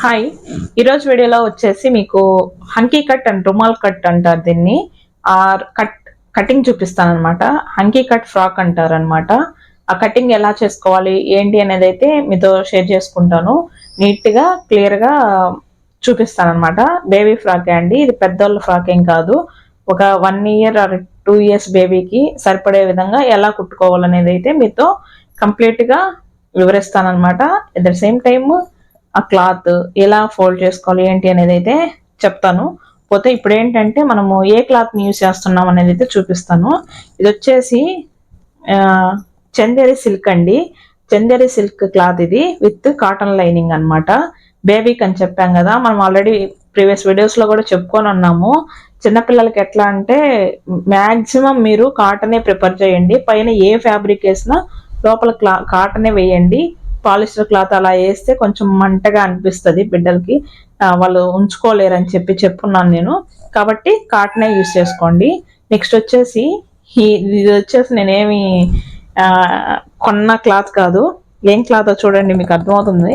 Hi, ఈరోజు వీడియోలో వచ్చేసి మీకు హంకీ కట్ అండ్ రుమాల్ కట్ అంటారు దీన్ని. కటింగ్ చూపిస్తాను అనమాట. హంకీ కట్ ఫ్రాక్ అంటారు అనమాట. ఆ కటింగ్ ఎలా చేసుకోవాలి ఏంటి అనేది అయితే మీతో షేర్ చేసుకుంటాను. నీట్గా క్లియర్గా చూపిస్తాను అనమాట. బేబీ ఫ్రాక్ అండి, ఇది పెద్దోళ్ళ ఫ్రాక్ ఏం కాదు. ఒక 1 ఇయర్ ఆర్ 2 ఇయర్స్ బేబీకి సరిపడే విధంగా ఎలా కుట్టుకోవాలనేది అయితే మీతో కంప్లీట్గా వివరిస్తాను అనమాట. ఎట్ ద సేమ్ టైమ్ ఆ క్లాత్ ఎలా ఫోల్డ్ చేసుకోవాలి ఏంటి అనేది అయితే చెప్తాను. పోతే ఇప్పుడు ఏంటంటే మనము ఏ క్లాత్ని యూజ్ చేస్తున్నాం అనేది అయితే చూపిస్తాను. ఇది వచ్చేసి చందేరి సిల్క్ అండి. చందేరి సిల్క్ క్లాత్ ఇది విత్ కాటన్ లైనింగ్ అనమాట. బేబీకి అని చెప్పాం కదా, మనం ఆల్రెడీ ప్రీవియస్ వీడియోస్లో కూడా చెప్పుకొని ఉన్నాము. చిన్నపిల్లలకి ఎట్లా అంటే మ్యాక్సిమం మీరు కాటనే ప్రిఫర్ చేయండి. పైన ఏ ఫ్యాబ్రిక్ వేసినా లోపల కాటనే వేయండి. పాలిస్టర్ క్లాత్ అలా వేస్తే కొంచెం మంటగా అనిపిస్తుంది బిడ్డలకి, వాళ్ళు ఉంచుకోలేరని చెప్పున్నాను నేను. కాబట్టి కాటనే యూస్ చేసుకోండి. నెక్స్ట్ వచ్చేసి ఇది వచ్చేసి నేనేమి కొన్న క్లాత్ కాదు. ఏం క్లాత్ చూడండి, మీకు అర్థమవుతుంది.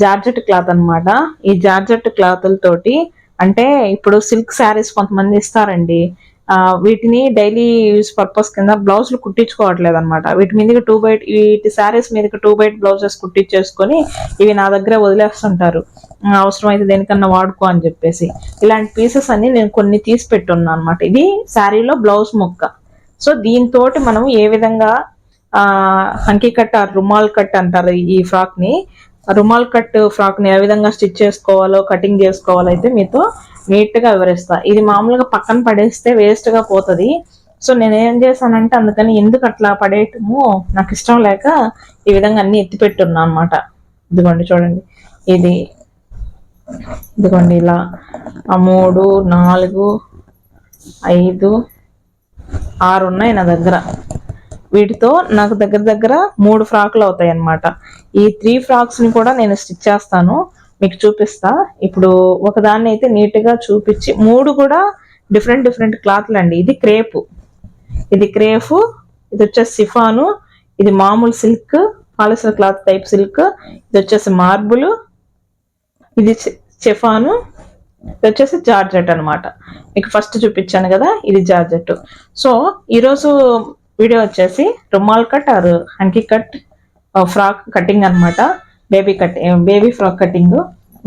జార్జెట్ క్లాత్ అనమాట. ఈ జార్జెట్ క్లాతులతోటి అంటే ఇప్పుడు సిల్క్ శారీస్ కొంతమంది ఇస్తారండి, వీటిని డైలీ యూజ్ పర్పస్ కింద బ్లౌజులు కుట్టించుకోవట్లేదు అనమాట. వీటి మీదకి వీటి శారీస్ మీదకి 2 బైట్ బ్లౌజెస్ కుట్టించేసుకొని ఇవి నా దగ్గర వదిలేస్తుంటారు. అవసరమైతే దేనికన్నా వాడుకో అని చెప్పేసి. ఇలాంటి పీసెస్ అన్ని నేను కొన్ని తీసి పెట్టున్నాను అనమాట. ఇది శారీలో బ్లౌజ్ ముక్క. సో దీంతో మనం ఏ విధంగా హంకీ కట్ రుమాల్ కట్ అంటారు ఈ ఫ్రాక్ ని. రుమాల్ కట్ ఫ్రాక్ ని ఏ విధంగా స్టిచ్ చేసుకోవాలో కటింగ్ చేసుకోవాలో అయితే మీతో నీట్ గా వివరిస్తా. ఇది మామూలుగా పక్కన పడేస్తే వేస్ట్ గా పోతుంది. సో నేను ఏం చేశానంటే అందుకని ఎందుకు అట్లా పడేయటము నాకు ఇష్టం లేక ఈ విధంగా అన్ని ఎత్తి పెట్టున్నా అనమాట. ఇదిగోండి చూడండి, ఇదిగోండి ఇలా 3, 4, 5, 6 ఉన్నాయి నా దగ్గర. వీటితో నాకు దగ్గర 3 ఫ్రాక్లు అవుతాయి అనమాట. ఈ 3 ఫ్రాక్స్ ని కూడా నేను స్టిచ్ చేస్తాను, మీకు చూపిస్తా. ఇప్పుడు ఒకదాన్ని అయితే నీట్గా చూపించి 3 కూడా డిఫరెంట్ క్లాత్లు అండి. ఇది క్రేపు, ఇది వచ్చేసి సిఫాను, ఇది మామూలు silk polyester cloth type silk, ఇది వచ్చేసి మార్బుల్, ఇది చిఫాను, ఇది వచ్చేసి జార్జెట్ అనమాట. మీకు ఫస్ట్ చూపించాను కదా, ఇది జార్జెట్. సో ఈరోజు వీడియో వచ్చేసి రుమాల్ cut or hanky cut frock cutting అనమాట. బేబీ ఫ్రాక్ కటింగ్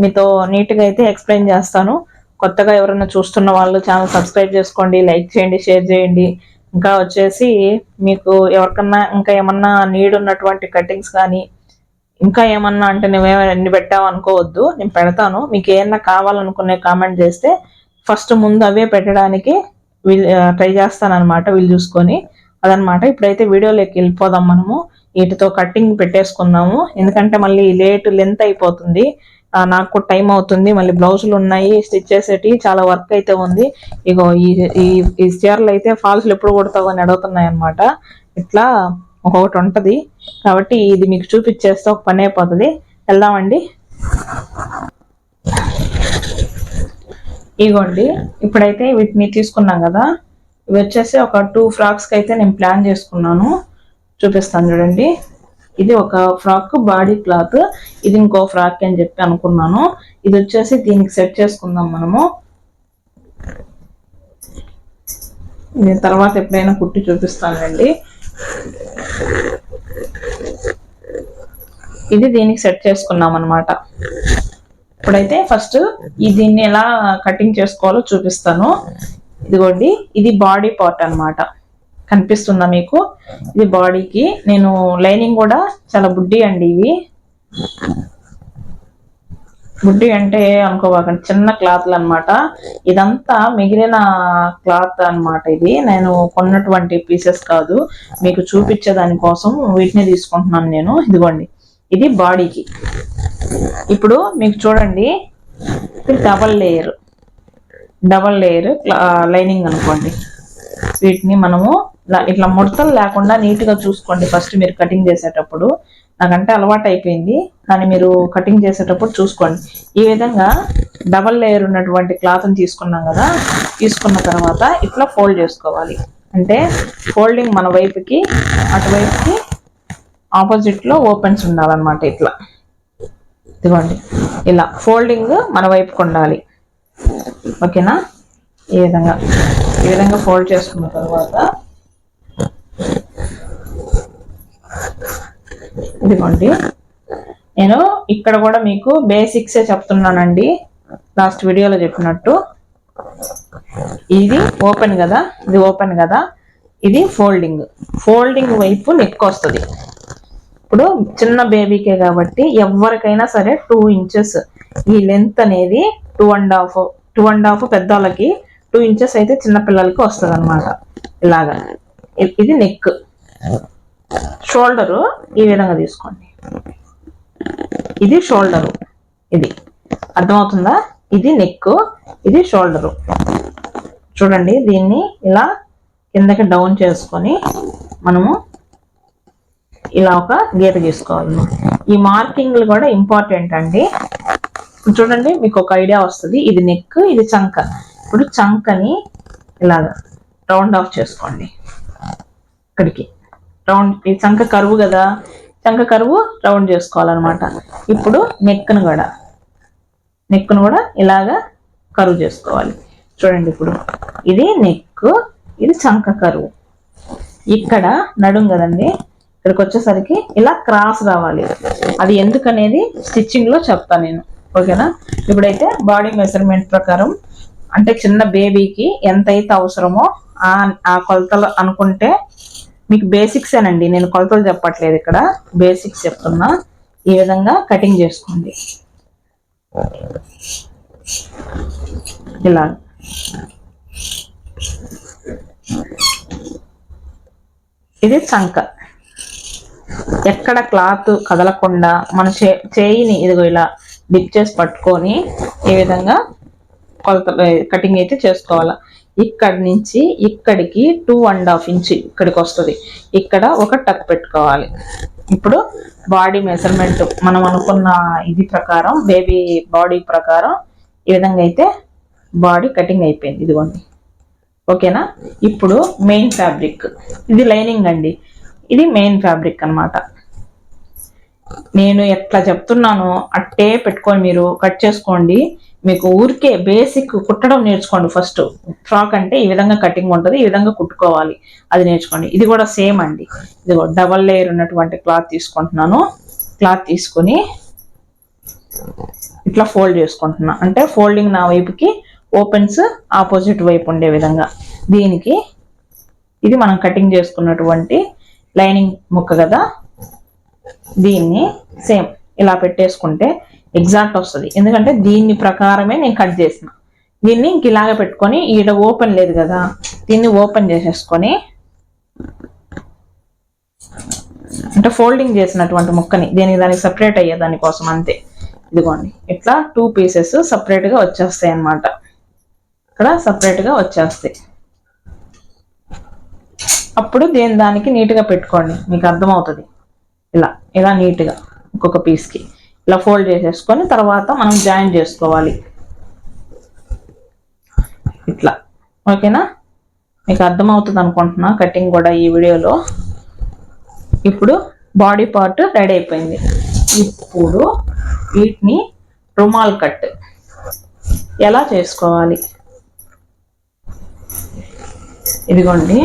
మీతో నీట్గా అయితే ఎక్స్ప్లెయిన్ చేస్తాను. కొత్తగా ఎవరైనా చూస్తున్న వాళ్ళు ఛానల్ సబ్స్క్రైబ్ చేసుకోండి, లైక్ చేయండి, షేర్ చేయండి. ఇంకా వచ్చేసి మీకు ఎవరికన్నా ఇంకా ఏమన్నా నీడ్ ఉన్నటువంటి కటింగ్స్ కానీ ఇంకా ఏమన్నా అంటే నువ్వేమన్నీ పెట్టావు అనుకోవద్దు, నేను పెడతాను. మీకు ఏమన్నా కావాలనుకునే కామెంట్ చేస్తే ఫస్ట్ ముందు అవే పెట్టడానికి ట్రై చేస్తాను అనమాట, వీళ్ళు చూసుకొని. అదనమాట. ఇప్పుడైతే వీడియోలోకి వెళ్ళిపోదాం. మనము వీటితో కటింగ్ పెట్టేసుకుందాము, ఎందుకంటే మళ్ళీ లెంత్ అయిపోతుంది. నాకు టైం అవుతుంది, మళ్ళీ బ్లౌజులు ఉన్నాయి స్టిచ్ చేసేటి, చాలా వర్క్ అయితే ఉంది. ఇగో ఈ చీరలు అయితే ఫాల్స్లు ఎప్పుడు కొడతావు అని అడుగుతున్నాయి అనమాట. ఇట్లా ఒక్కొక్కటి ఉంటుంది కాబట్టి ఇది మీకు చూపించేస్తే ఒక పని అయిపోతుంది. వెళ్దామండి. ఇగోండి, ఇప్పుడైతే వీటిని తీసుకున్నాం కదా, ఇవి వచ్చేసి ఒక 2 ఫ్రాక్స్కి అయితే నేను ప్లాన్ చేసుకున్నాను, చూపిస్తాను చూడండి. ఇది ఒక ఫ్రాక్ బాడీ క్లాత్, ఇది ఇంకో ఫ్రాక్ అని చెప్పి అనుకున్నాను. ఇది వచ్చేసి దీనికి సెట్ చేసుకుందాం మనము. నేను తర్వాత ఎప్పుడైనా కుట్టి చూపిస్తానండి. ఇది దీనికి సెట్ చేసుకున్నాం అనమాట. ఇప్పుడైతే ఫస్ట్ దీన్ని ఎలా కటింగ్ చేసుకోవాలో చూపిస్తాను. ఇదిగోండి, ఇది బాడీ పార్ట్ అనమాట. కనిపిస్తుందా మీకు? ఇది బాడీకి. నేను లైనింగ్ కూడా చాలా బుడ్డి అండి, ఇవి బుడ్డి అంటే అనుకోవాకండి, చిన్న క్లాత్లు అనమాట. ఇదంతా మిగిలిన క్లాత్ అనమాట. ఇది నేను కొన్నటువంటి పీసెస్ కాదు, మీకు చూపించే దానికోసం వీటిని తీసుకుంటున్నాను నేను. ఇదిగోండి, ఇది బాడీకి. ఇప్పుడు మీకు చూడండి, ఇది డబల్ లేయర్ లైనింగ్ అనుకోండి. వీటిని మనము ఇట్లా ముడతలు లేకుండా నీట్గా చూసుకోండి ఫస్ట్ మీరు కటింగ్ చేసేటప్పుడు. నాకంటే అలవాటు అయిపోయింది, కానీ మీరు కటింగ్ చేసేటప్పుడు చూసుకోండి. ఈ విధంగా డబల్ లేయర్ ఉన్నటువంటి క్లాత్ని తీసుకున్నాం కదా, తీసుకున్న తర్వాత ఇట్లా ఫోల్డ్ చేసుకోవాలి. అంటే ఫోల్డింగ్ మన వైపుకి అటువైపుకి ఆపోజిట్లో ఓపెన్స్ ఉండాలన్నమాట. ఇట్లా ఇదిగోండి ఇలా ఫోల్డింగ్ మన వైపుకు ఉండాలి. ఓకేనా? ఈ విధంగా ఫోల్డ్ చేసుకున్న తర్వాత ఇదిగోండి, నేను ఇక్కడ కూడా మీకు బేసిక్సే చెప్తున్నానండి, లాస్ట్ వీడియోలో చెప్పినట్టు. ఇది ఓపెన్ కదా, ఇది ఫోల్డింగ్ వైపు నెక్ వస్తుంది. ఇప్పుడు చిన్న బేబీకే కాబట్టి ఎవరికైనా సరే 2 ఇంచెస్ ఈ లెంత్ అనేది 2.5 పెద్దవాళ్ళకి, 2 ఇంచెస్ అయితే చిన్న పిల్లలకి వస్తుంది అనమాట. ఇలాగా ఇది నెక్. షోల్డరు ఈ విధంగా తీసుకోండి. ఇది షోల్డరు, ఇది అర్థమవుతుందా? ఇది నెక్, ఇది షోల్డరు. చూడండి, దీన్ని ఇలా కిందకి డౌన్ చేసుకొని మనము ఇలా ఒక గీత గీసుకోవాలి. ఈ మార్కింగ్లు కూడా ఇంపార్టెంట్ అండి. చూడండి, మీకు ఒక ఐడియా వస్తుంది. ఇది నెక్, ఇది చంక. ఇప్పుడు చంకని ఇలాగా రౌండ్ ఆఫ్ చేసుకోండి. ఇక్కడికి రౌండ్, ఈ చంక కరువు కదా, చంక కరువు రౌండ్ చేసుకోవాలన్నమాట. ఇప్పుడు నెక్ను కూడా ఇలాగా కరువు చేసుకోవాలి. చూడండి, ఇప్పుడు ఇది నెక్, ఇది చంక కరువు. ఇక్కడ నడుం కదండి, ఇక్కడికి వచ్చేసరికి ఇలా క్రాస్ రావాలి. అది ఎందుకనేది స్టిచ్చింగ్ లో చెప్తాను నేను. ఓకేనా? ఇప్పుడైతే బాడీ మెజర్మెంట్ ప్రకారం, అంటే చిన్న బేబీకి ఎంతైతే అవసరమో ఆ కొలతలు అనుకుంటే, మీకు బేసిక్స్ ఏనండి, నేను కొలతలు చెప్పట్లేదు, ఇక్కడ బేసిక్స్ చెప్తున్నా. ఈ విధంగా కటింగ్ చేసుకోండి. ఇలా ఇది చంక. ఎక్కడ క్లాత్ కదలకుండా మన చేయిని ఇదిగో ఇలా డిప్ చేసి పట్టుకొని ఈ విధంగా కొలత కటింగ్ అయితే చేసుకోవాలా. ఇక్కడి నుంచి ఇక్కడికి 2.5 ఇంచ్ ఇక్కడికి వస్తుంది. ఇక్కడ ఒక టక్ పెట్టుకోవాలి. ఇప్పుడు బాడీ మెజర్మెంట్ మనం అనుకున్న ఇది ప్రకారం, బేబీ బాడీ ప్రకారం ఈ విధంగా అయితే బాడీ కటింగ్ అయిపోయింది. ఇదిగోండి. ఓకేనా? ఇప్పుడు మెయిన్ ఫ్యాబ్రిక్, ఇది లైనింగ్ అండి, ఇది మెయిన్ ఫ్యాబ్రిక్ అన్నమాట. నేను ఎట్లా చెప్తున్నానో అట్టే పెట్టుకొని మీరు కట్ చేసుకోండి. మీకు ఊరికే బేసిక్ కుట్టడం నేర్చుకోండి. ఫస్ట్ ఫ్రాక్ అంటే ఈ విధంగా కటింగ్ ఉంటుంది, ఈ విధంగా కుట్టుకోవాలి, అది నేర్చుకోండి. ఇది కూడా సేమ్ అండి. ఇది డబల్ లేయర్ ఉన్నటువంటి క్లాత్ తీసుకుంటున్నాను. క్లాత్ తీసుకొని ఇట్లా ఫోల్డ్ చేసుకుంటున్నా. అంటే ఫోల్డింగ్ నా వైపుకి, ఓపెన్స్ ఆపోజిట్ వైపు ఉండే విధంగా. దీనికి ఇది మనం కటింగ్ చేసుకున్నటువంటి లైనింగ్ ముక్క కదా, దీన్ని సేమ్ ఇలా పెట్టేసుకుంటే ఎగ్జాక్ట్ వస్తుంది. ఎందుకంటే దీన్ని ప్రకారమే నేను కట్ చేసిన. దీన్ని ఇంక ఇలాగే పెట్టుకొని, ఈడ ఓపెన్ లేదు కదా, దీన్ని ఓపెన్ చేసేసుకొని, అంటే ఫోల్డింగ్ చేసినటువంటి ముక్కని దానికి సపరేట్ అయ్యే దానికోసం అంతే. ఇదిగోండి, ఇట్లా 2 పీసెస్ సపరేట్ గా వచ్చేస్తాయి అన్నమాట. ఇక్కడ సపరేట్ గా వచ్చేస్తాయి. అప్పుడు దానికి నీట్గా పెట్టుకోండి, మీకు అర్థమవుతుంది. ఇలా నీట్గా ఒక్కొక్క పీస్కి ఇలా ఫోల్డ్ చేసేసుకొని తర్వాత మనం జాయిన్ చేసుకోవాలి. ఇట్లా. ఓకేనా? మీకు అర్థమవుతుంది అనుకుంటున్నా కటింగ్ కూడా ఈ వీడియోలో. ఇప్పుడు బాడీ పార్ట్ రెడీ అయిపోయింది. ఇప్పుడు వీటిని రుమాల్ కట్ ఎలా చేసుకోవాలి, ఇదిగోండి,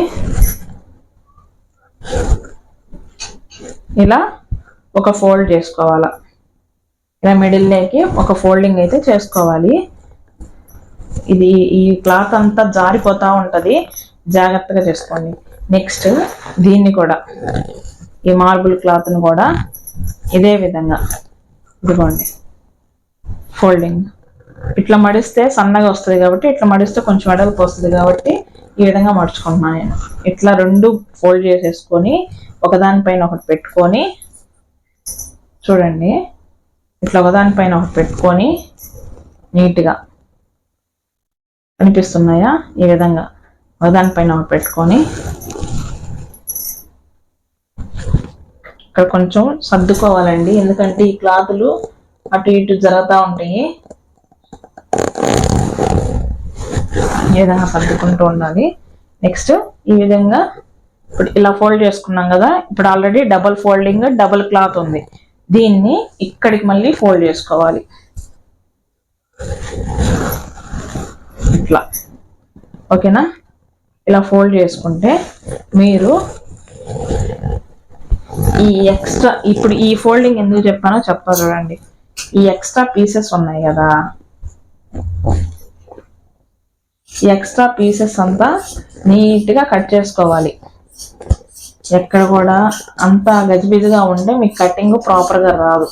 ఇలా ఒక ఫోల్డ్ చేసుకోవాలా. ఇలా మిడిల్లోకి ఒక ఫోల్డింగ్ అయితే చేసుకోవాలి. ఇది ఈ క్లాత్ అంతా జారిపోతూ ఉంటుంది, జాగ్రత్తగా చేసుకోండి. నెక్స్ట్ దీన్ని కూడా, ఈ మార్బుల్ క్లాత్ని కూడా ఇదే విధంగా ఇదిగోండి ఫోల్డింగ్. ఇట్లా మడిస్తే సన్నగా వస్తుంది కాబట్టి, ఇట్లా మడిస్తే కొంచెం వెడల్పు వస్తుంది కాబట్టి ఈ విధంగా మడుచుకుంటున్నాను నేను. ఇట్లా 2 ఫోల్డ్ చేసేసుకొని ఒకదానిపైన ఒకటి పెట్టుకొని, చూడండి, ఇట్లా ఒకదానిపైన ఒకటి పెట్టుకొని నీట్గా కనిపిస్తున్నాయా? ఈ విధంగా ఒకదానిపైన ఒకటి పెట్టుకొని ఇక్కడ కొంచెం సర్దుకోవాలండి, ఎందుకంటే ఈ క్లాతులు అటు ఇటు జరుగుతూ ఉంటాయి. ఈ విధంగా సర్దుకుంటూ ఉండాలి. నెక్స్ట్ ఈ విధంగా ఇప్పుడు ఇలా ఫోల్డ్ చేసుకున్నాం కదా, ఇప్పుడు already double folding, double cloth ఉంది. దీన్ని ఇక్కడికి మళ్ళీ ఫోల్డ్ చేసుకోవాలి ఇట్లా. ఓకేనా? ఇలా ఫోల్డ్ చేసుకుంటే మీరు ఈ ఎక్స్ట్రా, ఇప్పుడు ఈ ఫోల్డింగ్ ఎందుకు చెప్పానో చెప్తా చూడండి. ఈ ఎక్స్ట్రా పీసెస్ ఉన్నాయి కదా, ఈ ఎక్స్ట్రా పీసెస్ అంతా నీట్గా కట్ చేసుకోవాలి. ఎక్కడ కూడా అంతా గజిబిజిగా ఉంటే మీకు కటింగ్ ప్రాపర్గా రాదు.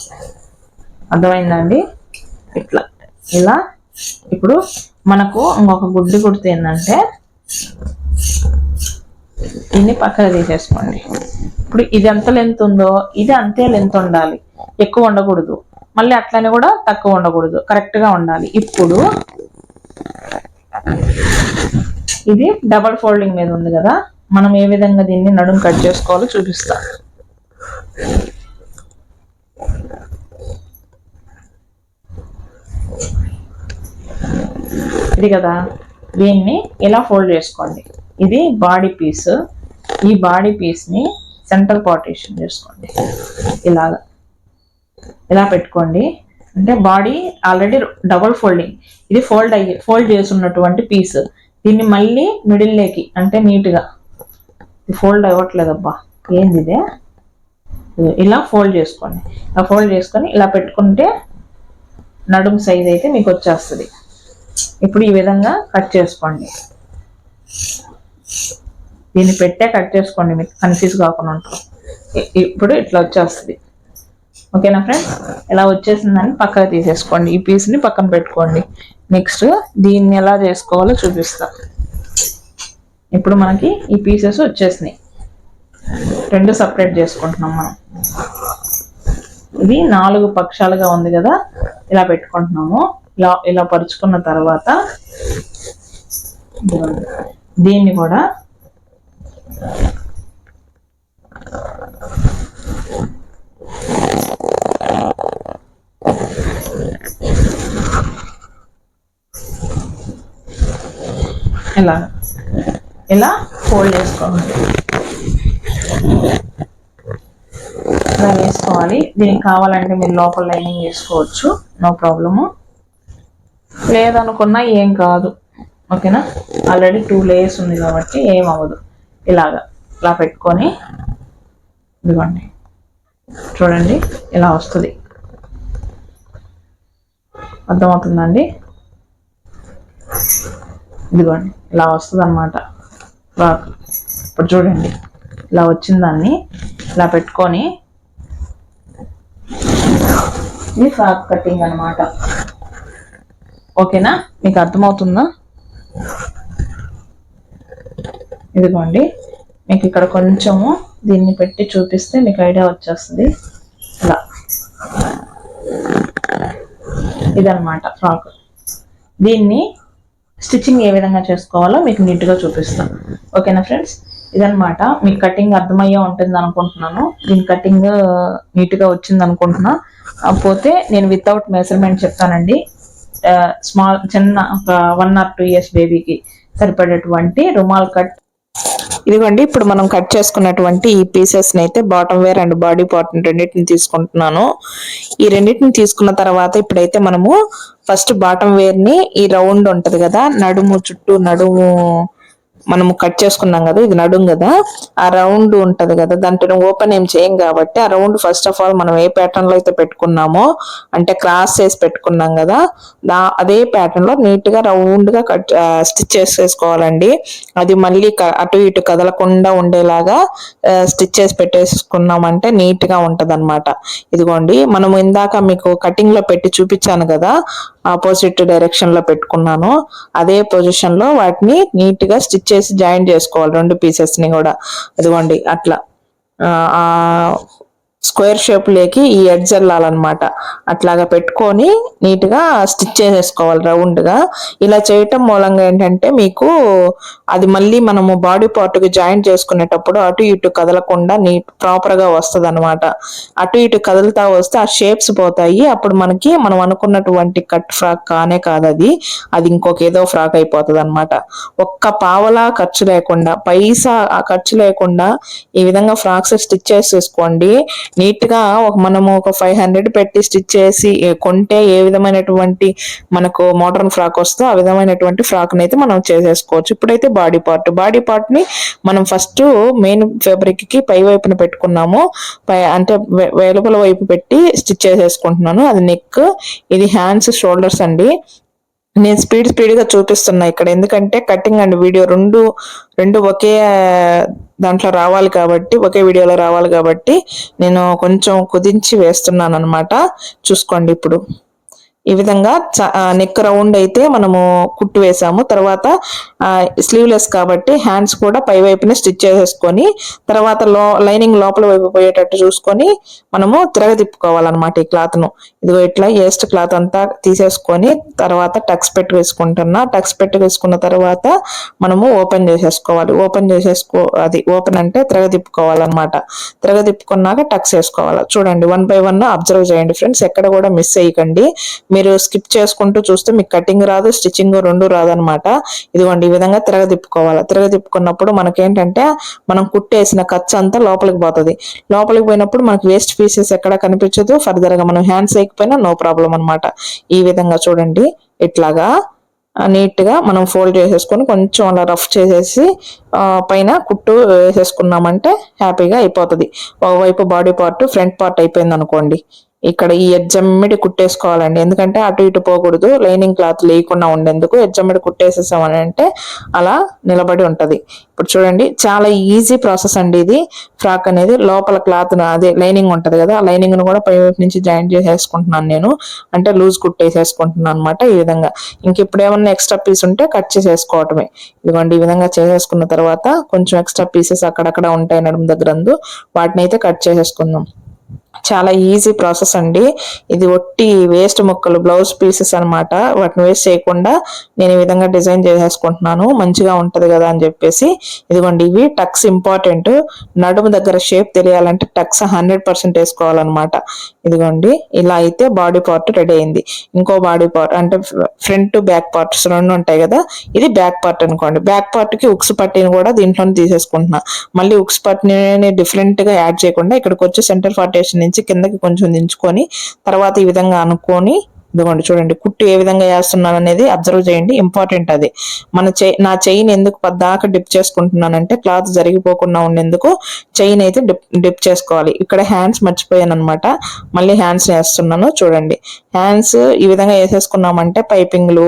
అర్థమైందండి? ఇట్లా ఇలా. ఇప్పుడు మనకు ఇంకొక గుడ్డి కుడితే ఏంటంటే దీన్ని పక్కన తీసేసుకోండి. ఇప్పుడు ఇది ఎంత లెంత్ ఉందో ఇది అంతే లెంత్ ఉండాలి, ఎక్కువ ఉండకూడదు, మళ్ళీ అట్లనే కూడా తక్కువ ఉండకూడదు, కరెక్ట్గా ఉండాలి. ఇప్పుడు ఇది డబల్ ఫోల్డింగ్ మీద ఉంది కదా, మనం ఏ విధంగా దీన్ని నడుము కట్ చేసుకోవాలో చూపిస్తా. ఇది కదా, దీన్ని ఇలా ఫోల్డ్ చేసుకోండి. ఇది బాడీ పీస్. ఈ బాడీ పీస్ని సెంటర్ పార్టీషన్ చేసుకోండి. ఇలాగా ఇలా పెట్టుకోండి. అంటే బాడీ ఆల్రెడీ డబల్ ఫోల్డింగ్, ఇది ఫోల్డ్ చేసి ఉన్నటువంటి పీస్. దీన్ని మళ్ళీ మిడిల్లోకి అంటే నీట్గా ఫోల్డ్ అవ్వట్లేదబ్బా, ఏంది ఇదే, ఇలా ఫోల్డ్ చేసుకోండి. ఇలా ఫోల్డ్ చేసుకొని ఇలా పెట్టుకుంటే నడుము సైజ్ అయితే మీకు వచ్చేస్తుంది. ఇప్పుడు ఈ విధంగా కట్ చేసుకోండి. దీన్ని పెట్టే కట్ చేసుకోండి, మీకు కన్ఫ్యూజ్ కాకుండా ఉంటారు. ఇప్పుడు ఇట్లా వచ్చేస్తుంది. ఓకేనా ఫ్రెండ్స్? ఇలా వచ్చేసిందని పక్కకు తీసేసుకోండి. ఈ పీస్ని పక్కన పెట్టుకోండి. నెక్స్ట్ దీన్ని ఎలా చేసుకోవాలో చూపిస్తా. ఇప్పుడు మనకి ఈ పీసెస్ వచ్చేసినాయి, రెండు సపరేట్ చేసుకుంటున్నాం మనం. ఇది 4 పక్షాలుగా ఉంది కదా, ఇలా పెట్టుకుంటున్నాము. ఇలా ఇలా పరుచుకున్న తర్వాత దీన్ని కూడా ఇలా ఇలా ఫోల్డ్ చేసుకోవాలి. ఇలా వేసుకోవాలి. దీనికి కావాలంటే మీరు లోపల లైనింగ్ వేసుకోవచ్చు, నో ప్రాబ్లము. లేదనుకున్నా ఏం కాదు. ఓకేనా? ఆల్రెడీ 2 లేయర్స్ ఉంది కాబట్టి ఏం అవ్వదు. ఇలాగా ఇలా పెట్టుకొని ఇదిగోండి, చూడండి ఇలా వస్తుంది. అర్థమవుతుందండి? ఇదిగోండి ఇలా వస్తుంది అన్నమాట ఫ్రాక్. ఇప్పుడు చూడండి ఇలా వచ్చిన దాన్ని ఇలా పెట్టుకొని, ఇది ఫ్రాక్ కటింగ్ అన్నమాట. ఓకేనా? మీకు అర్థమవుతుందా? ఇదిగోండి, మీకు ఇక్కడ కొంచెము దీన్ని పెట్టి చూపిస్తే మీకు ఐడియా వచ్చేస్తుంది. ఇలా ఇదన్నమాట ఫ్రాక్. దీన్ని స్టిచ్చింగ్ ఏ విధంగా చేసుకోవాలో మీకు నీట్గా చూపిస్తాను. ఓకేనా ఫ్రెండ్స్? ఇదనమాట. మీకు కటింగ్ అర్థమయ్యే ఉంటుంది అనుకుంటున్నాను. దీని కటింగ్ నీట్గా వచ్చింది అనుకుంటున్నా. పోతే నేను వితౌట్ మెజర్మెంట్ చెప్తానండి. చిన్న ఒక 1 or 2 years బేబీకి సరిపడేటువంటి రుమాల్ కట్. ఇదిగోండి, ఇప్పుడు మనం కట్ చేసుకున్నటువంటి ఈ పీసెస్ని అయితే bottom wear and body part రెండింటిని తీసుకుంటున్నాను. ఈ రెండింటిని తీసుకున్న తర్వాత ఇప్పుడైతే మనము ఫస్ట్ బాటమ్ వేర్ని, ఈ రౌండ్ ఉంటది కదా నడుము చుట్టూ, నడుము మనము కట్ చేసుకున్నాం కదా, ఇది నడుము కదా, ఆ రౌండ్ ఉంటది కదా, దాంట్లో ఓపెన్ ఏం చేయం కాబట్టి ఆ రౌండ్ ఫస్ట్ ఆఫ్ ఆల్ మనం ఏ ప్యాటర్న్ లో అయితే పెట్టుకున్నామో, అంటే క్రాస్ చేసి పెట్టుకున్నాం కదా, అదే ప్యాటర్న్ లో నీట్ గా రౌండ్ గా స్టిచ్ చేసేసుకోవాలండి. అది మళ్ళీ అటు ఇటు కదలకుండా ఉండేలాగా స్టిచ్ చేసి పెట్టేసుకున్నామంటే నీట్ గా ఉంటది అనమాట. ఇదిగోండి, మనం ఇందాక మీకు కటింగ్ లో పెట్టి చూపించాను కదా, ఆపోజిట్ డైరెక్షన్ లో పెట్టుకున్నాను, అదే పొజిషన్ లో వాటిని నీట్ గా స్టిచ్ చేసి జాయిన్ చేసుకోవాలి, 2 పీసెస్ ని కూడా. అదిగోండి అట్లా స్క్వేర్ షేప్ లేకి ఈ ఎడ్జ్ వెళ్ళాలన్నమాట. అట్లాగా పెట్టుకొని నీట్ గా స్టిచ్ చేసేసుకోవాలి రౌండ్ గా. ఇలా చేయటం మూలంగా ఏంటంటే మీకు అది మళ్ళీ మనము బాడీ పార్ట్ కి జాయిన్ చేసుకునేటప్పుడు అటు ఇటు కదలకుండా ప్రాపర్ గా వస్తుంది అనమాట. అటు ఇటు కదులుతా వస్తే ఆ షేప్స్ పోతాయి. అప్పుడు మనం అనుకున్నటువంటి కట్ ఫ్రాక్ కానే కాదు, అది ఇంకొక ఏదో ఫ్రాక్ అయిపోతుంది అనమాట. ఒక్క పావలా ఖర్చు లేకుండా, పైసా ఖర్చు లేకుండా ఈ విధంగా ఫ్రాక్స్ స్టిచ్ చేసేసుకోండి. నీట్గా మనము ఒక 500 పెట్టి స్టిచ్ చేసి కొంటే ఏ విధమైనటువంటి మనకు మోడర్న్ ఫ్రాక్ వస్తుందో ఆ విధమైనటువంటి ఫ్రాక్ అయితే మనం చేసేసుకోవచ్చు. ఇప్పుడైతే బాడీ పార్ట్ ని మనం ఫస్ట్ మెయిన్ ఫ్యాబ్రిక్ కి పై వైపున పెట్టుకున్నాము, అంటే వెలుపల వైపు పెట్టి స్టిచ్ చేసేసుకుంటున్నాను. అది నెక్, ఇది హ్యాండ్స్, షోల్డర్స్ అండి. నేను స్పీడ్ గా చూపిస్తున్నా ఇక్కడ, ఎందుకంటే కటింగ్ అండ్ వీడియో రెండు ఒకే దాంట్లో రావాలి కాబట్టి, ఒకే వీడియోలో రావాలి కాబట్టి నేను కొంచెం కుదించి వేస్తున్నాను అనమాట. చూసుకోండి ఇప్పుడు ఈ విధంగా నెక్ రౌండ్ అయితే మనము కుట్టు వేసాము. తర్వాత స్లీవ్లెస్ కాబట్టి హ్యాండ్స్ కూడా పై వైపునే స్టిచ్ చేసేసుకొని తర్వాత లైనింగ్ లోపల వైపు పోయేటట్టు చూసుకొని మనము తిరగదిప్పుకోవాలన్నమాట ఈ క్లాత్ ను. ఇదిగో ఇట్లా వేస్ట్ క్లాత్ అంతా తీసేసుకొని తర్వాత టక్స్ పెట్టి వేసుకుంటున్నా. టక్స్ పెట్టి వేసుకున్న తర్వాత మనము ఓపెన్ చేసేసుకోవాలి. ఓపెన్ అంటే తిరగదిప్పుకోవాలన్నమాట. తిరగదిప్పుకున్నాక టక్స్ వేసుకోవాలి. చూడండి 1 by 1 అబ్జర్వ్ చేయండి ఫ్రెండ్స్, ఎక్కడ కూడా మిస్ అయ్యకండి. మీరు స్కిప్ చేసుకుంటూ చూస్తే మీకు కటింగ్ రాదు, స్టిచ్చింగ్ రెండు రాదనమాట. ఇదిగోండి ఈ విధంగా తిరగదిప్పుకోవాలి. తిరగదిప్పుకున్నప్పుడు మనకేంటంటే మనం కుట్టేసిన ఖర్చు అంతా లోపలికి పోతుంది. లోపలికి పోయినప్పుడు మనకు వేస్ట్ పీసెస్ ఎక్కడ కనిపించదు. ఫర్దర్ గా మనం హ్యాండ్స్ వేయకపోయినా నో ప్రాబ్లం అనమాట. ఈ విధంగా చూడండి ఇట్లాగా నీట్ గా మనం ఫోల్డ్ చేసేసుకొని కొంచెం అలా రఫ్ చేసేసి పైన కుట్టు వేసేసుకున్నామంటే హ్యాపీగా అయిపోతుంది. ఒకవైపు బాడీ పార్ట్, ఫ్రంట్ పార్ట్ అయిపోయింది అనుకోండి. ఇక్కడ ఈ ఎడ్జమ్మిడి కుట్టేసుకోవాలండి, ఎందుకంటే అటు ఇటు పోకూడదు. లైనింగ్ క్లాత్ లేకుండా ఉండేందుకు ఎడ్జమ్మిడి కుట్టేసేసామని అంటే అలా నిలబడి ఉంటది. ఇప్పుడు చూడండి చాలా ఈజీ ప్రాసెస్ అండి ఇది. ఫ్రాక్ అనేది లోపల క్లాత్ అదే లైనింగ్ ఉంటది కదా, ఆ లైనింగ్ ను కూడా పై వైపు నుంచి జాయింట్ చేసేసుకుంటున్నాను నేను, అంటే లూజ్ కుట్టేసేసుకుంటున్నాను అనమాట. ఈ విధంగా ఇంక ఇప్పుడు ఏమన్నా ఎక్స్ట్రా పీస్ ఉంటే కట్ చేసేసుకోవటమే. ఇదిగోండి ఈ విధంగా చేసేసుకున్న తర్వాత కొంచెం ఎక్స్ట్రా పీసెస్ అక్కడక్కడ ఉంటాయి నడుము దగ్గర, వాటిని అయితే కట్ చేసేసుకుందాం. చాలా ఈజీ ప్రాసెస్ అండి ఇది. ఒట్టి వేస్ట్ ముక్కలు, బ్లౌజ్ పీసెస్ అనమాట. వాటిని వేస్ట్ చేయకుండా నేను ఈ విధంగా డిజైన్ చేసేసుకుంటున్నాను, మంచిగా ఉంటది కదా అని చెప్పేసి. ఇదిగోండి ఇవి టక్స్ ఇంపార్టెంట్. నడుము దగ్గర షేప్ తెలియాలంటే టక్స్ 100% వేసుకోవాలన్నమాట. ఇదిగోండి ఇలా అయితే బాడీ పార్ట్ రెడీ అయింది. ఇంకో బాడీ పార్ట్ అంటే ఫ్రంట్ బ్యాక్ పార్ట్స్ రెండు ఉంటాయి కదా, ఇది బ్యాక్ పార్ట్ అనుకోండి. బ్యాక్ పార్ట్ కి ఉక్స్ పట్టిని కూడా దీంట్లోనే తీసేసుకుంటున్నా. మళ్ళీ ఉక్స్ పట్టిని డిఫరెంట్ గా యాడ్ చేయకుండా ఇక్కడికి వచ్చి సెంటర్ పార్టేషన్ నుంచి కిందకి కొంచెం దించుకొని తర్వాత ఈ విధంగా అనుకొని ఇదిగోండి చూడండి కుట్టు ఏ విధంగా వేస్తున్నాను అనేది అబ్జర్వ్ చేయండి. ఇంపార్టెంట్ అది. నా చైన్ ఎందుకు పద్దాక డిప్ చేసుకుంటున్నానంటే క్లాత్ జరిగిపోకుండా ఉండేందుకు చైన్ అయితే డిప్ చేసుకోవాలి. ఇక్కడ హ్యాండ్స్ మర్చిపోయాను అనమాట, మళ్ళీ హ్యాండ్స్ వేస్తున్నాను. చూడండి హ్యాండ్స్ ఈ విధంగా వేసేసుకున్నామంటే పైపింగ్లు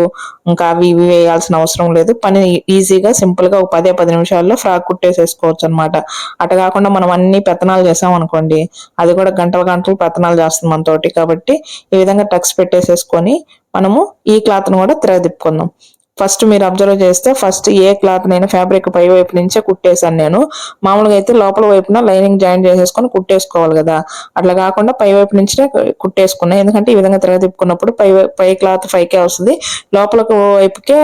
ఇంకా అవి ఇవి వేయాల్సిన అవసరం లేదు. పని ఈజీగా సింపుల్ గా ఒక 10 నిమిషాల్లో ఫ్రాక్ కుట్టేసేసుకోవచ్చు అనమాట. అటు కాకుండా మనం అన్ని పెత్తనాలు చేసాం అనుకోండి, అది కూడా గంటలు పెత్తనాలు చేస్తుంది మనతోటి. కాబట్టి ఈ విధంగా టక్స్ పెట్టేసేసుకొని మనము ఈ క్లాత్ ను కూడా తిరగదిప్పుకుందాం. ఫస్ట్ మీరు అబ్జర్వ్ చేస్తే ఫస్ట్ ఏ క్లాత్ నైనా ఫ్యాబ్రిక్ పై వైపు నుంచే కుట్టేశాను నేను. మామూలుగా అయితే లోపల వైపున లైనింగ్ జాయిన్ చేసేసుకొని కుట్టేసుకోవాలి కదా, అట్లా కాకుండా పై వైపు నుంచే కుట్టేసుకున్నా. ఎందుకంటే ఈ విధంగా తిరగదిప్పుకున్నప్పుడు పై క్లాత్ పైకే వస్తుంది, లోపల వైపుకే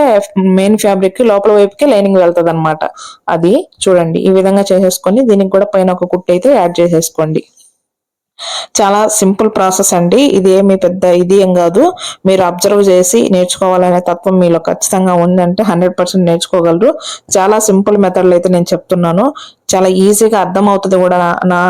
మెయిన్ ఫ్యాబ్రిక్ లోపల వైపుకే లైనింగ్ వెళ్తుంది అనమాట. అది చూడండి ఈ విధంగా చేసేసుకొని దీనికి కూడా పైన ఒక కుట్టు అయితే యాడ్ చేసేసుకోండి. చాలా సింపుల్ ప్రాసెస్ అండి ఇది, ఏమి పెద్ద ఇది ఏం కాదు. మీరు అబ్జర్వ్ చేసి నేర్చుకోవాలనే తత్వం మీలో ఖచ్చితంగా ఉందంటే 100% నేర్చుకోగలరు. చాలా సింపుల్ మెథడ్లు అయితే నేను చెప్తున్నాను, చాలా ఈజీగా అర్థం అవుతుంది కూడా నా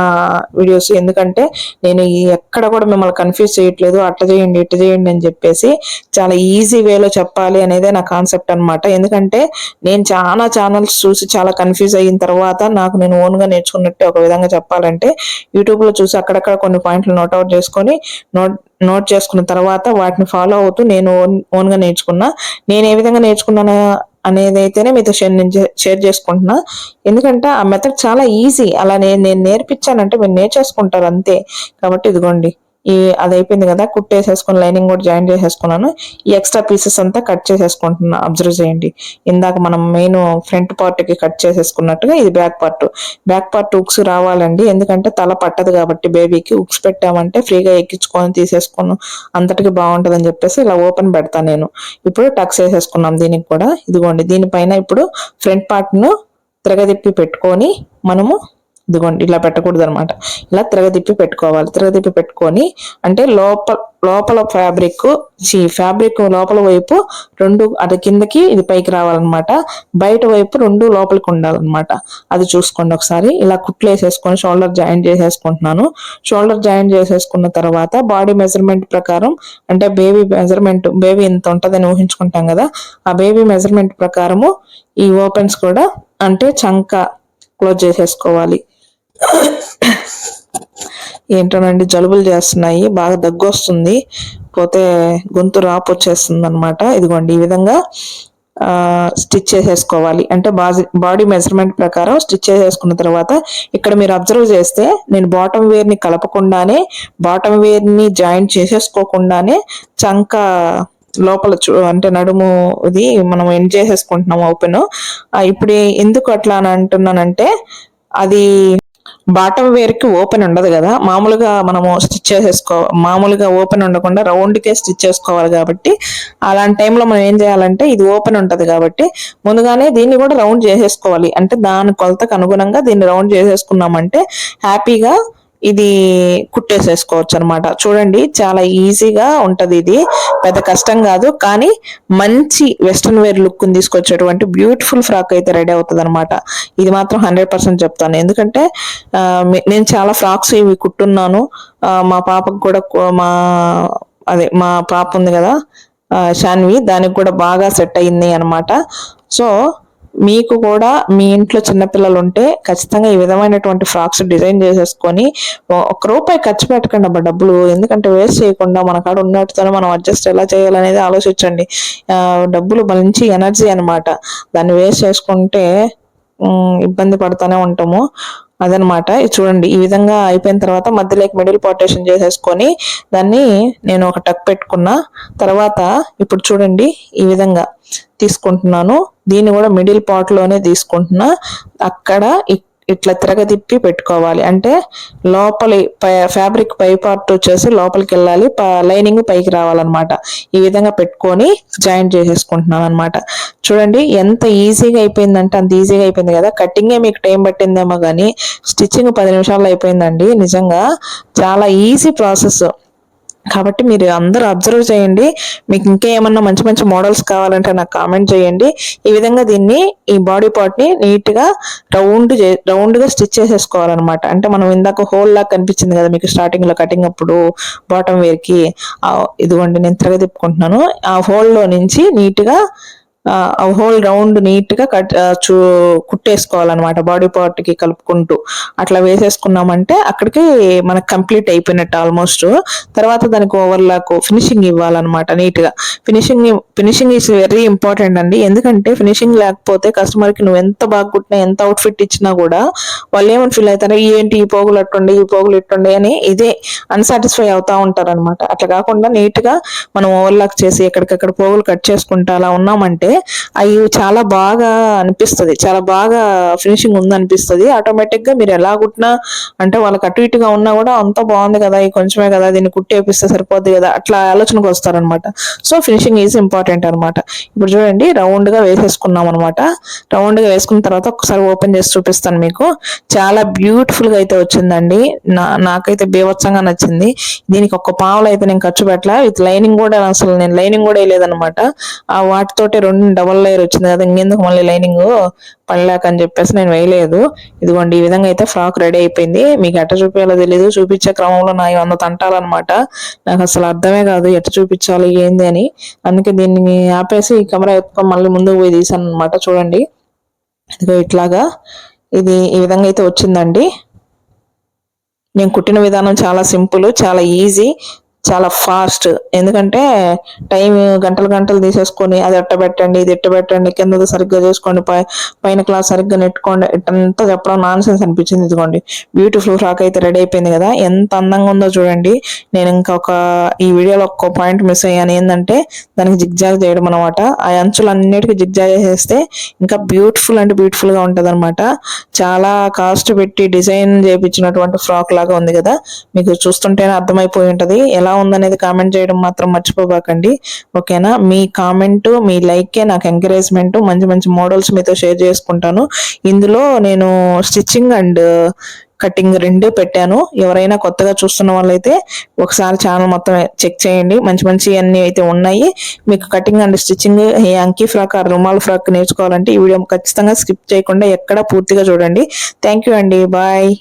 వీడియోస్. ఎందుకంటే నేను ఎక్కడ కూడా మిమ్మల్ని కన్ఫ్యూజ్ చేయట్లేదు, అట్లా చేయండి ఇట్లా చేయండి అని చెప్పేసి చాలా ఈజీ వేలో చెప్పాలి అనేదే నా కాన్సెప్ట్ అనమాట. ఎందుకంటే నేను చాలా ఛానల్స్ చూసి చాలా కన్ఫ్యూజ్ అయిన తర్వాత నాకు నేను ఓన్ గా నేర్చుకున్నట్టే ఒక విధంగా చెప్పాలంటే యూట్యూబ్ లో చూసి అక్కడక్కడ కొన్ని పాయింట్లు నోట్అవుట్ చేసుకొని నోట్ చేసుకున్న తర్వాత వాటిని ఫాలో అవుతూ నేను ఓన్ గా నేర్చుకున్నా. నేను ఏ విధంగా నేర్చుకున్నాను అనేది అయితేనే మీతో షేర్ చేసుకుంటున్నా. ఎందుకంటే ఆ మెథడ్ చాలా ఈజీ, అలా నేను నేర్పించానంటే మీరు నేర్చేసుకుంటారు అంతే. కాబట్టి ఇదిగోండి అది అయిపోయింది కదా, కుట్టేసేసుకుని లైనింగ్ కూడా జాయిన్ చేసేసుకున్నాను. ఈ ఎక్స్ట్రా పీసెస్ అంతా కట్ చేసేసుకుంటున్నా. అబ్జర్వ్ చేయండి, ఇందాక మనం మెయిన్ ఫ్రంట్ పార్ట్ కి కట్ చేసేసుకున్నట్టుగా ఇది బ్యాక్ పార్ట్ ఉక్స్ రావాలండి. ఎందుకంటే తల పట్టదు కాబట్టి బేబీకి ఉక్స్ పెట్టామంటే ఫ్రీగా ఎక్కించుకొని తీసేసుకుని అంతటికి బాగుంటది అని చెప్పేసి ఇలా ఓపెన్ పెడతాను నేను. ఇప్పుడు టక్స్ వేసేసుకున్నాం దీనికి కూడా. ఇదిగోండి దీనిపైన ఇప్పుడు ఫ్రంట్ పార్ట్ ను తిరగదిప్పి పెట్టుకొని మనము ఇదిగోండి ఇలా పెట్టకూడదు అనమాట. ఇలా తిరగదిప్పి పెట్టుకోవాలి. తిరగదిప్పి పెట్టుకొని అంటే లోపల ఫ్యాబ్రిక్ లోపల వైపు రెండు అది కిందకి ఇది పైకి రావాలన్నమాట. బయట వైపు రెండు లోపలికి ఉండాలన్నమాట. అది చూసుకోండి ఒకసారి. ఇలా కుట్లు వేసేసుకొని షోల్డర్ జాయిన్ చేసేసుకుంటున్నాను. షోల్డర్ జాయిన్ చేసేసుకున్న తర్వాత బాడీ మెజర్మెంట్ ప్రకారం అంటే బేబీ ఇంత ఉంటుందని ఊహించుకుంటాం కదా, ఆ బేబీ మెజర్మెంట్ ప్రకారము ఈ ఓపెన్స్ కూడా అంటే చంక క్లోజ్ చేసేసుకోవాలి. ఏంటోనండి జలుబులు చేస్తున్నాయి, బాగా దగ్గు వస్తుంది, పోతే గొంతు రాపు వచ్చేస్తుంది అనమాట. ఇదిగోండి ఈ విధంగా స్టిచ్ చేసేసుకోవాలి. అంటే బాడీ మెజర్మెంట్ ప్రకారం స్టిచ్ చేసేసుకున్న తర్వాత ఇక్కడ మీరు అబ్జర్వ్ చేస్తే నేను బాటమ్ వేర్ ని కలపకుండానే బాటమ్ వేర్ ని జాయింట్ చేసేసుకోకుండానే చంక లోపల అంటే నడుము ఇది మనం ఎండ్ చేసేసుకుంటున్నాం ఓపెన్. ఇప్పుడు ఎందుకు అట్లా అని అంటున్నానంటే అది బాటమ్ వేర్ కి ఓపెన్ ఉండదు కదా, మామూలుగా మనము స్టిచ్ మామూలుగా ఓపెన్ ఉండకుండా రౌండ్ కే స్టిచ్ చేసుకోవాలి కాబట్టి అలాంటి టైంలో మనం ఏం చేయాలంటే ఇది ఓపెన్ ఉంటది కాబట్టి ముందుగానే దీన్ని కూడా రౌండ్ చేసేసుకోవాలి. అంటే దాని కొలతకు అనుగుణంగా దీన్ని రౌండ్ చేసేసుకున్నామంటే హ్యాపీగా ఇది కుట్టేసేసుకోవచ్చు అనమాట. చూడండి చాలా ఈజీగా ఉంటది, ఇది పెద్ద కష్టం కాదు. కానీ మంచి వెస్ట్రన్ వేర్ లుక్ తీసుకొచ్చేటువంటి బ్యూటిఫుల్ ఫ్రాక్ అయితే రెడీ అవుతుంది అనమాట. ఇది మాత్రం 100% చెప్తాను. ఎందుకంటే నేను చాలా ఫ్రాక్స్ ఇవి కుట్టున్నాను. మా పాపకు కూడా మా పాప ఉంది కదా శాన్వి, దానికి కూడా బాగా సెట్ అయింది అనమాట. సో మీకు కూడా మీ ఇంట్లో చిన్నపిల్లలు ఉంటే ఖచ్చితంగా ఈ విధమైనటువంటి ఫ్రాక్స్ డిజైన్ చేసేసుకొని ₹1 ఖర్చు పెట్టకండి అబ్బా డబ్బులు, ఎందుకంటే వేస్ట్ చేయకుండా మన కాడ ఉన్నట్టుతోనే మనం అడ్జస్ట్ ఎలా చేయాలనేది ఆలోచించండి. డబ్బులు మంచి ఎనర్జీ అనమాట, దాన్ని వేస్ట్ చేసుకుంటే ఇబ్బంది పడుతూనే ఉంటాము. అదనమాట. చూడండి ఈ విధంగా అయిపోయిన తర్వాత మధ్యలోకి మిడిల్ పార్టేషన్ చేసేసుకొని దాన్ని నేను ఒక టక్ పెట్టుకున్నా తర్వాత ఇప్పుడు చూడండి ఈ విధంగా తీసుకుంటున్నాను. దీన్ని కూడా మిడిల్ పార్ట్ లోనే తీసుకుంటున్నా. అక్కడ ఇట్లా తిరగదిప్పి పెట్టుకోవాలి. అంటే లోపలి ఫ్యాబ్రిక్ పై పార్ట్ వచ్చేసి లోపలికి వెళ్ళాలి, లైనింగ్ పైకి రావాలన్నమాట. ఈ విధంగా పెట్టుకొని జాయింట్ చేసేసుకుంటున్నాను అనమాట. చూడండి ఎంత ఈజీగా అయిపోయిందంటే అంత ఈజీగా అయిపోయింది కదా. కటింగే మీకు టైం పట్టిందేమో కానీ స్టిచ్చింగ్ 10 నిమిషాల్లో అయిపోయిందండి. నిజంగా చాలా ఈజీ ప్రాసెస్. కాబట్టి మీరు అందరూ అబ్జర్వ్ చేయండి. మీకు ఇంకా ఏమన్నా మంచి మంచి మోడల్స్ కావాలంటే నాకు కామెంట్ చేయండి. ఈ విధంగా దీన్ని ఈ బాడీ పార్ట్ ని నీట్ గా రౌండ్ గా స్టిచ్ చేసేసుకోవాలన్నమాట. అంటే మనం ఇందాక హోల్ లాగా కనిపించింది కదా మీకు స్టార్టింగ్ లో కటింగ్ అప్పుడు బాటమ్ వేర్ కి, ఇదిగోండి నేను తిరగదిప్పుకుంటున్నాను. ఆ హోల్ లో నుంచి నీట్ గా హోల్ రౌండ్ నీట్ గా కుట్టేసుకోవాలన్నమాట. బాడీ పార్ట్ కి కలుపుకుంటూ అట్లా వేసేసుకున్నామంటే అక్కడికి మనకు కంప్లీట్ అయిపోయినట్టు ఆల్మోస్ట్. తర్వాత దానికి ఓవర్లాక్ ఫినిషింగ్ ఇవ్వాలన్నమాట నీట్ గా. ఫినిషింగ్ ఈస్ వెరీ ఇంపార్టెంట్ అండి. ఎందుకంటే ఫినిషింగ్ లేకపోతే కస్టమర్ కి నువ్వు ఎంత బాగా కుట్టినా ఎంత అవుట్ఫిట్ ఇచ్చినా కూడా వాళ్ళు ఏమని ఫీల్ అవుతారు, ఏంటి ఈ పోగులు అట్టుండే ఈ పోగులు ఇట్టుండే అని ఇదే అన్సాటిస్ఫై అవుతా ఉంటారు అనమాట. అట్లా కాకుండా నీట్ గా మనం ఓవర్లాక్ చేసి ఎక్కడికక్కడ పోగులు కట్ చేసుకుంటా అలా ఉన్నామంటే అవి చాలా బాగా అనిపిస్తుంది, చాలా బాగా ఫినిషింగ్ ఉంది అనిపిస్తుంది. ఆటోమేటిక్ గా మీరు ఎలా కుట్టినా అంటే వాళ్ళకి అటు ఇటుగా ఉన్నా కూడా అంత బాగుంది కదా, ఈ కొంచెమే కదా, దీన్ని కుట్టేపిస్తే సరిపోద్ది కదా, అట్లా ఆలోచనకు వస్తారనమాట. సో ఫినిషింగ్ ఈజ్ ఇంపార్టెంట్ అనమాట. ఇప్పుడు చూడండి రౌండ్ గా వేసేసుకున్నాం అనమాట. రౌండ్ గా వేసుకున్న తర్వాత ఒకసారి ఓపెన్ చేసి చూపిస్తాను మీకు. చాలా బ్యూటిఫుల్ గా అయితే వచ్చిందండి. నాకైతే బీభత్సంగా నచ్చింది. దీనికి ఒక్క పావులు అయితే నేను ఖర్చు పెట్టలా. విత్ లైనింగ్ కూడా అసలు నేను లైనింగ్ కూడా వేయలేదనమాట. ఆ వాటితోటి 2 డబల్ లేయర్ వచ్చింది కదా, ఇంకెందుకు మళ్ళీ లైనింగ్ పడలేక అని చెప్పేసి నేను వేయలేదు. ఇదిగోండి ఈ విధంగా అయితే ఫ్రాక్ రెడీ అయిపోయింది. మీకు ఎట్ట చూపించాలో తెలియదు, చూపించే క్రమంలో నా 100 తంటాలన్నమాట. నాకు అసలు అర్థమే కాదు ఎట్ట చూపించాలి ఏంది అని. అందుకే దీన్ని ఆపేసి ఈ కెమెరా ఎత్తుకొని మళ్ళీ ముందుకు పోయి తీసాను అనమాట. చూడండి ఇదిగో ఇట్లాగా ఇది ఈ విధంగా అయితే వచ్చిందండి. నేను కుట్టిన విధానం చాలా సింపుల్, చాలా ఈజీ, చాలా ఫాస్ట్. ఎందుకంటే టైం గంటలు తీసేసుకొని అది ఎట్టబెట్టండి ఇది ఎట్టబెట్టండి కింద సరిగ్గా చేసుకోండి పైన క్లాస్ సరిగ్గా నెట్టుకోండి ఇట్టంతా చెప్పడం నాన్ సెన్స్ అనిపించింది. ఇదిగోండి బ్యూటిఫుల్ ఫ్రాక్ అయితే రెడీ అయిపోయింది కదా, ఎంత అందంగా ఉందో చూడండి. నేను ఈ వీడియోలో ఒక్క పాయింట్ మిస్ అయ్యాను, ఏంటంటే దానికి జిగ్జాగ్ చేయడం అనమాట. ఆ అంచులు అన్నిటికీ జిగ్జాగ్ చేసేస్తే ఇంకా బ్యూటిఫుల్ అంటే బ్యూటిఫుల్ గా ఉంటది అనమాట. చాలా కాస్ట్ పెట్టి డిజైన్ చేయించినటువంటి ఫ్రాక్ లాగా ఉంది కదా, మీకు చూస్తుంటేనే అర్థమైపోయి ఉంటది ఎలా ఉందనేది కామెంట్ చేయడం మాత్రం మర్చిపోబాకండి. ఓకేనా? మీ కామెంట్, మీ లైకే నాకు ఎంకరేజ్మెంట్. మంచి మంచి మోడల్స్ మీతో షేర్ చేసుకుంటాను. ఇందులో నేను స్టిచ్చింగ్ అండ్ కటింగ్ రెండు పెట్టాను. ఎవరైనా కొత్తగా చూస్తున్న వాళ్ళైతే ఒకసారి ఛానల్ మొత్తం చెక్ చేయండి. మంచి మంచి అన్ని అయితే ఉన్నాయి. మీకు కటింగ్ అండ్ స్టిచ్చింగ్, ఈ అంకీ ఫ్రాక్, రుమాల్ ఫ్రాక్ నేర్చుకోవాలంటే ఈ వీడియో ఖచ్చితంగా స్కిప్ చేయకుండా ఎక్కడ పూర్తిగా చూడండి. థ్యాంక్ యూ అండి. బాయ్.